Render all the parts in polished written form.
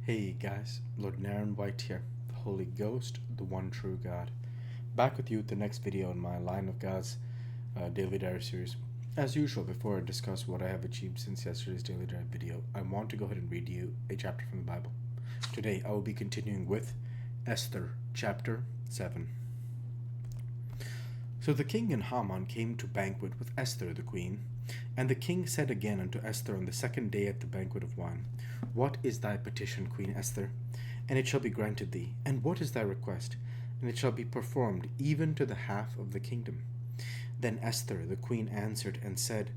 Hey guys, Lord Naren White here, the Holy Ghost, the one true God. Back with you with the next video in my Line of God's Daily Diary series. As usual, before I discuss what I have achieved since yesterday's Daily Diary video, I want to go ahead and read you a chapter from the Bible. Today I will be continuing with Esther, chapter 7. So the king and Haman came to banquet with Esther the queen. And the king said again unto Esther on the second day at the banquet of wine, What is thy petition, Queen Esther? And it shall be granted thee. And what is thy request? And it shall be performed, even to the half of the kingdom. Then Esther the queen answered and said,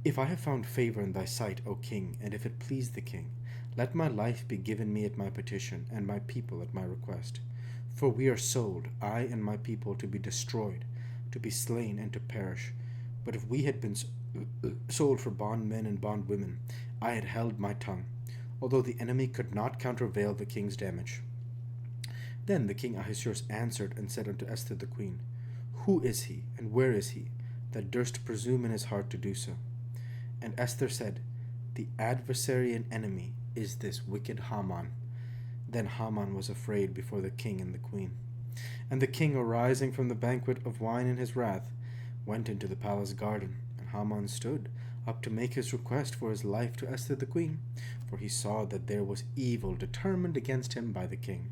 If I have found favor in thy sight, O king, and if it please the king, let my life be given me at my petition, and my people at my request. For we are sold, I and my people, to be destroyed, to be slain, and to perish. But if we had been sold for bondmen and bondwomen, I had held my tongue, although the enemy could not countervail the king's damage. Then the king Ahasuerus answered and said unto Esther the queen, Who is he, and where is he, that durst presume in his heart to do so? And Esther said, The adversary and enemy is this wicked Haman. Then Haman was afraid before the king and the queen. And the king, arising from the banquet of wine in his wrath, went into the palace garden. Haman stood up to make his request for his life to Esther the queen, for he saw that there was evil determined against him by the king.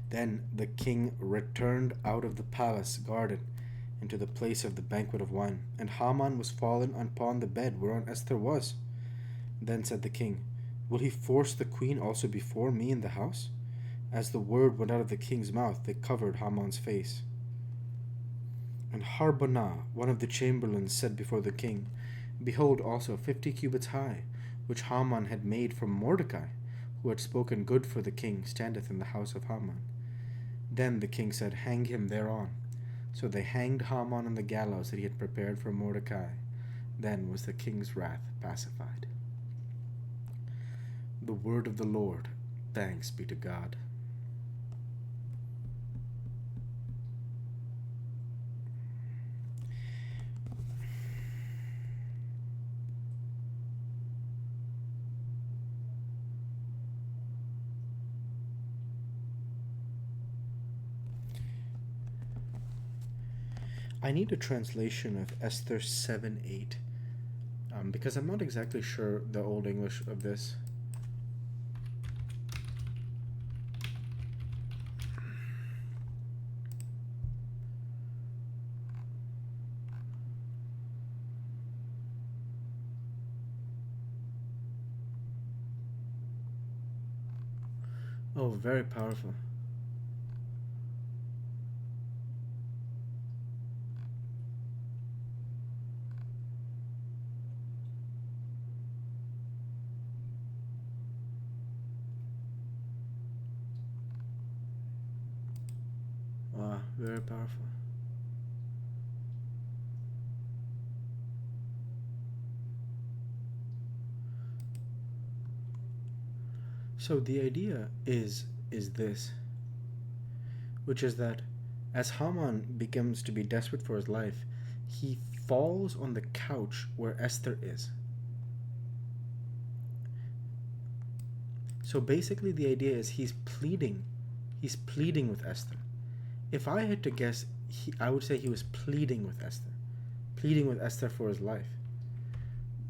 Then the king returned out of the palace garden into the place of the banquet of wine, and Haman was fallen upon the bed whereon Esther was. Then said the king, Will he force the queen also before me in the house? As the word went out of the king's mouth, they covered Haman's face. And Harbonah, one of the chamberlains, said before the king, Behold also 50 cubits high, which Haman had made from Mordecai, who had spoken good for the king, standeth in the house of Haman. Then the king said, Hang him thereon. So they hanged Haman on the gallows that he had prepared for Mordecai. Then was the king's wrath pacified. The word of the Lord. Thanks be to God. I need a translation of Esther 7:8, because I'm not exactly sure the Old English of this. Oh, very powerful. Wow, very powerful. So the idea is this, which is that as Haman becomes to be desperate for his life, he falls on the couch where Esther is. So basically the idea is he's pleading with Esther. If I had to guess, I would say he was pleading with Esther for his life.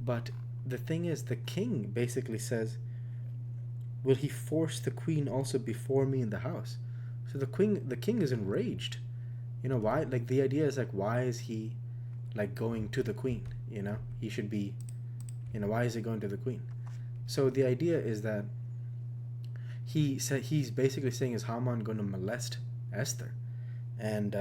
But the thing is, the king basically says, Will he force the queen also before me in the house? So the king is enraged. You know why? Like, the idea is, like, why is he, like, going to the queen? You know, he should be, why is he going to the queen? So the idea is that he's basically saying, is Haman going to molest Esther? And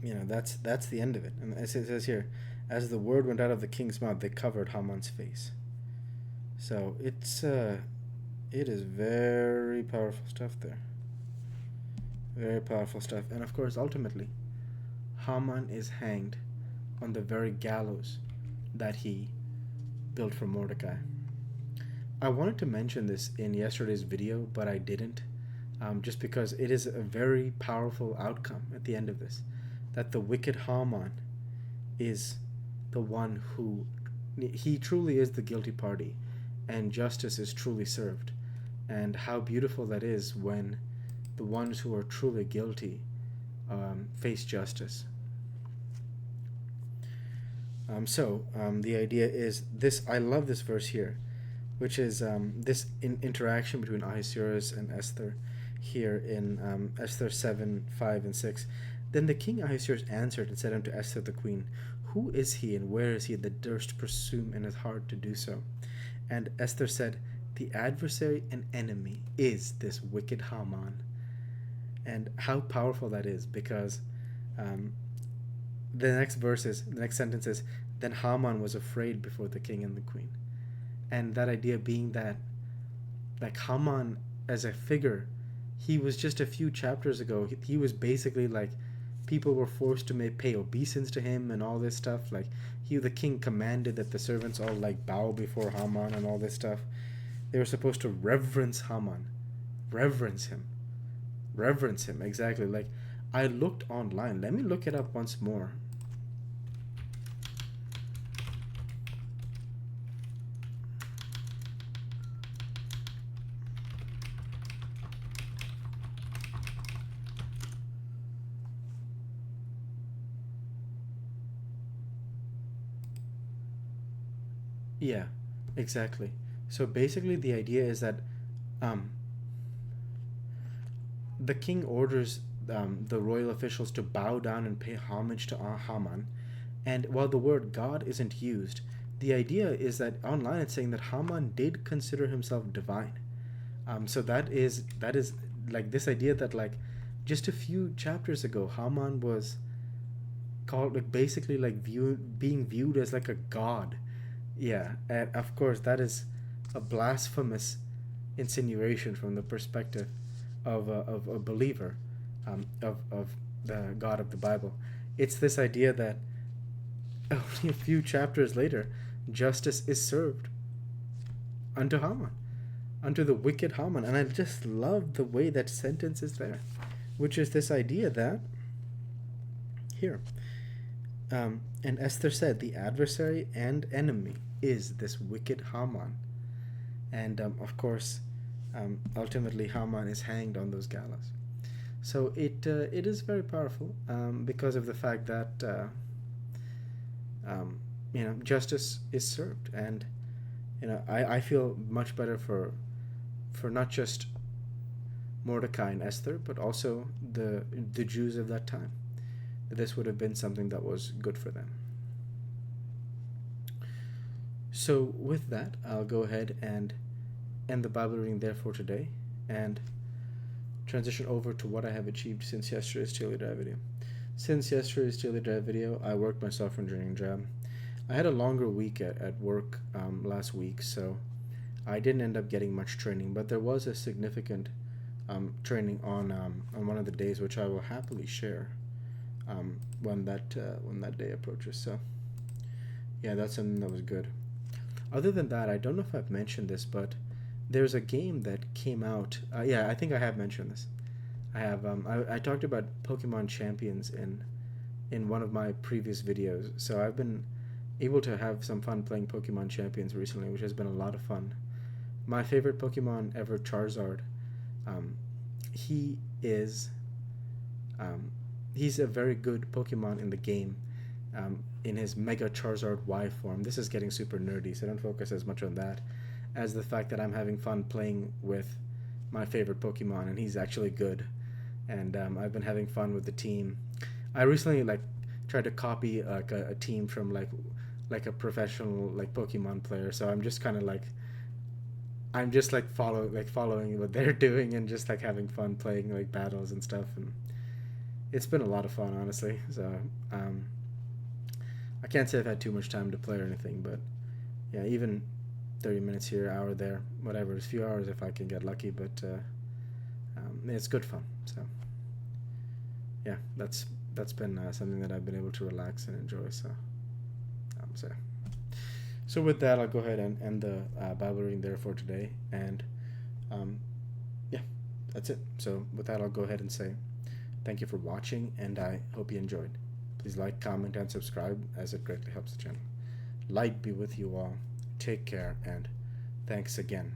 that's the end of it. And it says here, as the word went out of the king's mouth, they covered Haman's face. So it is very powerful stuff there. Very powerful stuff. And of course, ultimately, Haman is hanged on the very gallows that he built for Mordecai. I wanted to mention this in yesterday's video, but I didn't, just because it is a very powerful outcome at the end of this, that the wicked Haman is the one he truly is the guilty party, and justice is truly served. and how beautiful that is when the ones who are truly guilty face justice. The idea is this. I love this verse here, which is this interaction between Ahasuerus and Esther here in Esther 7 5 and 6. Then the king Ahasuerus answered and said unto Esther the queen, who is he and where is he that durst presume in his heart to do so? And Esther said, the adversary and enemy is this wicked Haman. And how powerful that is, because um, the next sentence is, then Haman was afraid before the king and the queen. And that idea being that, like, Haman as a figure, he was just a few chapters ago, he was basically like, people were forced to pay obeisance to him and all this stuff. Like, the king commanded that the servants all like bow before Haman and all this stuff. They were supposed to reverence Haman, reverence him, exactly. Like, I looked online. Let me look it up once more. Yeah, exactly. So basically, the idea is that um, the king orders the royal officials to bow down and pay homage to Haman. And while the word God isn't used, the idea is that online it's saying that Haman did consider himself divine. So that is like this idea that, like, just a few chapters ago, Haman was called, like, basically like being viewed as like a god. Yeah, and of course that is a blasphemous insinuation from the perspective of a believer, of the God of the Bible. It's this idea that only a few chapters later, justice is served unto Haman, unto the wicked Haman. And I just love the way that sentence is there, which is this idea that here, and Esther said, the adversary and enemy is this wicked Haman. And of course, ultimately, Haman is hanged on those gallows. So it is very powerful because of the fact that justice is served, and I feel much better for not just Mordecai and Esther, but also the Jews of that time. This would have been something that was good for them. So with that, I'll go ahead and end the Bible reading there for today, and transition over to what I have achieved since yesterday's Daily Drive video. Since yesterday's Daily Drive video, I worked my software engineering job. I had a longer week at work last week, so I didn't end up getting much training, but there was a significant training on one of the days, which I will happily share when that day approaches. So yeah, that's something that was good. Other than that, I don't know if I've mentioned this, but there's a game that came out. Yeah, I think I have mentioned this. I have. I talked about Pokemon Champions in one of my previous videos, so I've been able to have some fun playing Pokemon Champions recently, which has been a lot of fun. My favorite Pokemon ever, Charizard. He is. He's a very good Pokemon in the game. In his Mega Charizard Y form. This is getting super nerdy, so don't focus as much on that as the fact that I'm having fun playing with my favorite Pokemon, and he's actually good. And I've been having fun with the team. I recently tried to copy like a team from like a professional Pokemon player. So I'm just kind of following what they're doing and just having fun playing battles and stuff, and it's been a lot of fun, honestly. So I can't say I've had too much time to play or anything, but yeah, even 30 minutes here, hour there, whatever, it's a few hours if I can get lucky, but it's good fun. So yeah, that's been something that I've been able to relax and enjoy. So with that, I'll go ahead and end the Bible reading there for today, and yeah, that's it. So with that, I'll go ahead and say thank you for watching, and I hope you enjoyed. Please like, comment, and subscribe, as it greatly helps the channel. Light be with you all. Take care, and thanks again.